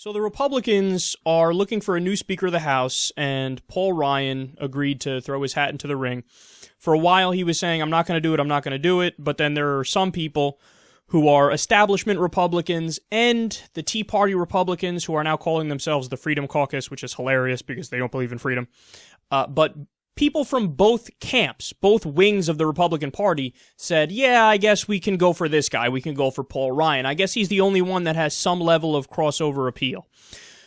So the Republicans are looking for a new Speaker of the House, and Paul Ryan agreed to throw his hat into the ring. For a while, he was saying, I'm not going to do it, but then there are some people who are establishment Republicans and the Tea Party Republicans who are now calling themselves the Freedom Caucus, which is hilarious because they don't believe in freedom. But people from both camps, both wings of the Republican Party, said, yeah, I guess we can go for this guy. We can go for Paul Ryan. I guess he's the only one that has some level of crossover appeal.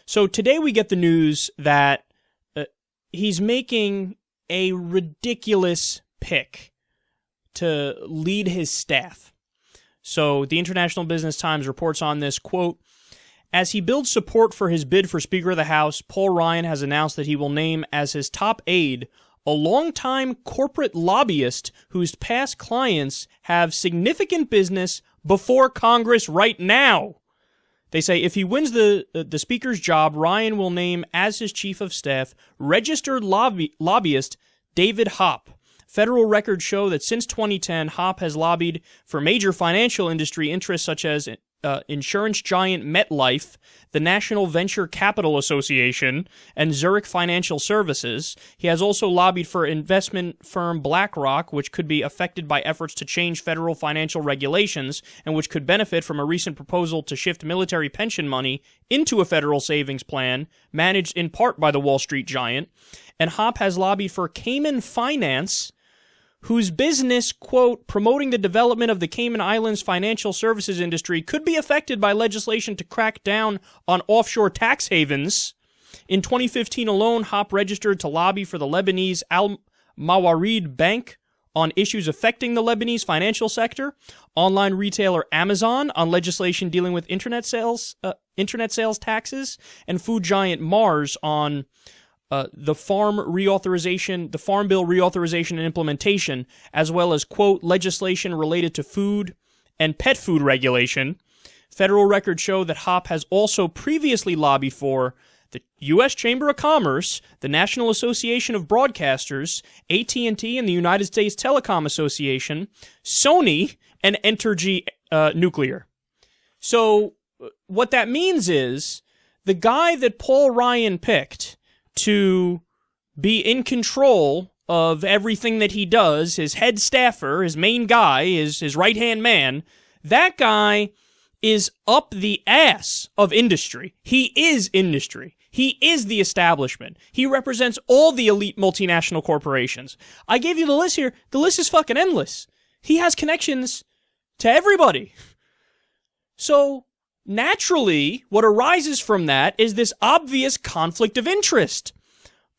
So today we get the news that he's making a ridiculous pick to lead his staff. So the International Business Times reports on this, quote, as he builds support for his bid for Speaker of the House, Paul Ryan has announced that he will name as his top aide a longtime corporate lobbyist whose past clients have significant business before Congress right now. They say if he wins the Speaker's job, Ryan will name as his chief of staff registered lobbyist David Hoppe. Federal records show that since 2010, Hoppe has lobbied for major financial industry interests such as insurance giant MetLife, the National Venture Capital Association, and Zurich Financial Services. He has also lobbied for investment firm BlackRock, which could be affected by efforts to change federal financial regulations and which could benefit from a recent proposal to shift military pension money into a federal savings plan, managed in part by the Wall Street giant. And Hoppe has lobbied for Cayman Finance, whose business, quote, promoting the development of the Cayman Islands financial services industry could be affected by legislation to crack down on offshore tax havens. In 2015 alone, Hoppe registered to lobby for the Lebanese Al Mawarid Bank on issues affecting the Lebanese financial sector, online retailer Amazon on legislation dealing with internet sales taxes, and food giant Mars on the Farm Bill reauthorization and implementation, as well as, quote, legislation related to food and pet food regulation. Federal records show that Hoppe has also previously lobbied for the U.S. Chamber of Commerce, the National Association of Broadcasters, AT&T and the United States Telecom Association, Sony, and Entergy Nuclear. So what that means is the guy that Paul Ryan picked to be in control of everything that he does, his head staffer, his main guy, his right-hand man, that guy is up the ass of industry. He is industry. He is the establishment. He represents all the elite multinational corporations. I gave you the list here. The list is fucking endless. He has connections to everybody. So naturally, what arises from that is this obvious conflict of interest.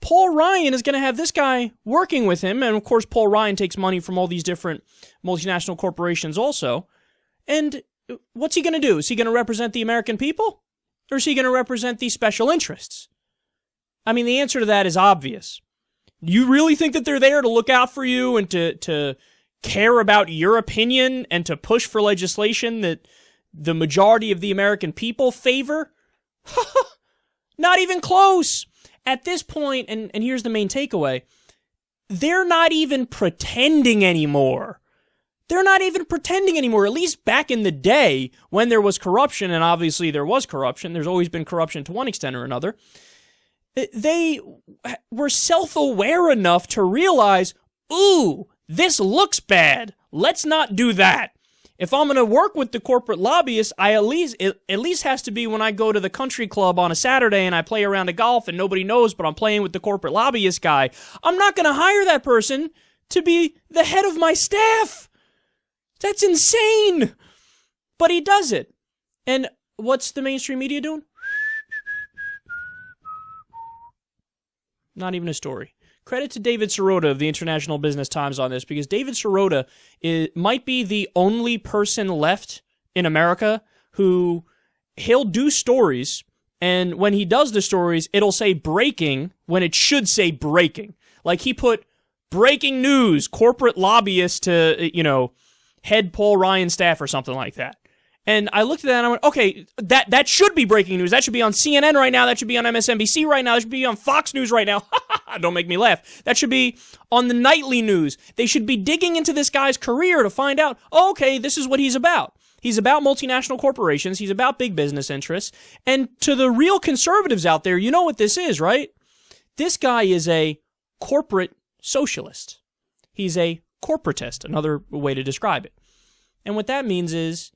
Paul Ryan is going to have this guy working with him, and of course Paul Ryan takes money from all these different multinational corporations also. And what's he going to do? Is he going to represent the American people? Or is he going to represent these special interests? I mean, the answer to that is obvious. You really think that they're there to look out for you and to care about your opinion and to push for legislation that the majority of the American people favor? Not even close. At this point, and here's the main takeaway, they're not even pretending anymore. They're not even pretending anymore, at least back in the day when there was corruption, and obviously there was corruption. There's always been corruption to one extent or another. They were self-aware enough to realize, ooh, this looks bad. Let's not do that. If I'm going to work with the corporate lobbyists, it at least has to be when I go to the country club on a Saturday and I play a round of golf and nobody knows, but I'm playing with the corporate lobbyist guy. I'm not going to hire that person to be the head of my staff. That's insane. But he does it. And what's the mainstream media doing? Not even a story. Credit to David Sirota of the International Business Times on this, because David Sirota might be the only person left in America who he'll do stories, and when he does the stories, it'll say breaking when it should say breaking. Like he put breaking news, corporate lobbyist to, head Paul Ryan staff or something like that. And I looked at that and I went, okay, that should be breaking news. That should be on CNN right now. That should be on MSNBC right now. That should be on Fox News right now. Don't make me laugh. That should be on the nightly news. They should be digging into this guy's career to find out, oh, okay, this is what he's about. He's about multinational corporations. He's about big business interests. And to the real conservatives out there, you know what this is, right? This guy is a corporate socialist. He's a corporatist, another way to describe it. And what that means is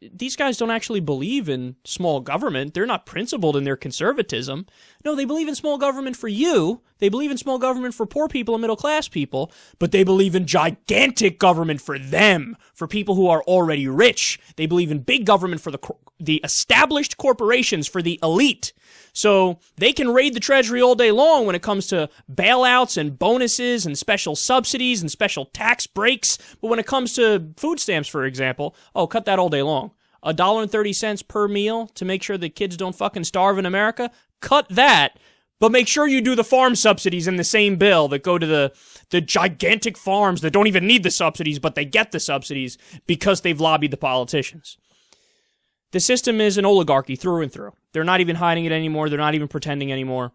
these guys don't actually believe in small government. They're not principled in their conservatism. No, they believe in small government for you. They believe in small government for poor people and middle-class people, but they believe in gigantic government for them, for people who are already rich. They believe in big government for the established corporations, for the elite. So they can raid the Treasury all day long when it comes to bailouts and bonuses and special subsidies and special tax breaks. But when it comes to food stamps, for example, cut that all day long. $1.30 per meal to make sure that kids don't fucking starve in America? Cut that. But make sure you do the farm subsidies in the same bill that go to the gigantic farms that don't even need the subsidies, but they get the subsidies because they've lobbied the politicians. The system is an oligarchy through and through. They're not even hiding it anymore. They're not even pretending anymore.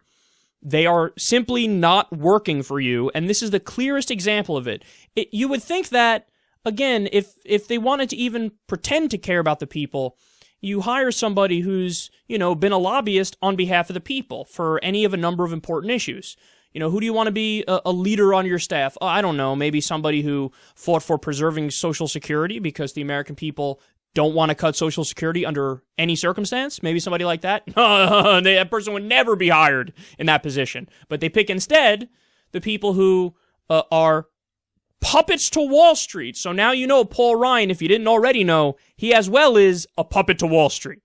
They are simply not working for you, and this is the clearest example of it. You would think that, again, if they wanted to even pretend to care about the people, you hire somebody who's, been a lobbyist on behalf of the people for any of a number of important issues. Who do you want to be a leader on your staff? I don't know, maybe somebody who fought for preserving Social Security because the American people don't want to cut Social Security under any circumstance. Maybe somebody like that. That person would never be hired in that position. But they pick instead the people who are puppets to Wall Street. So now you know Paul Ryan, if you didn't already know, he as well is a puppet to Wall Street.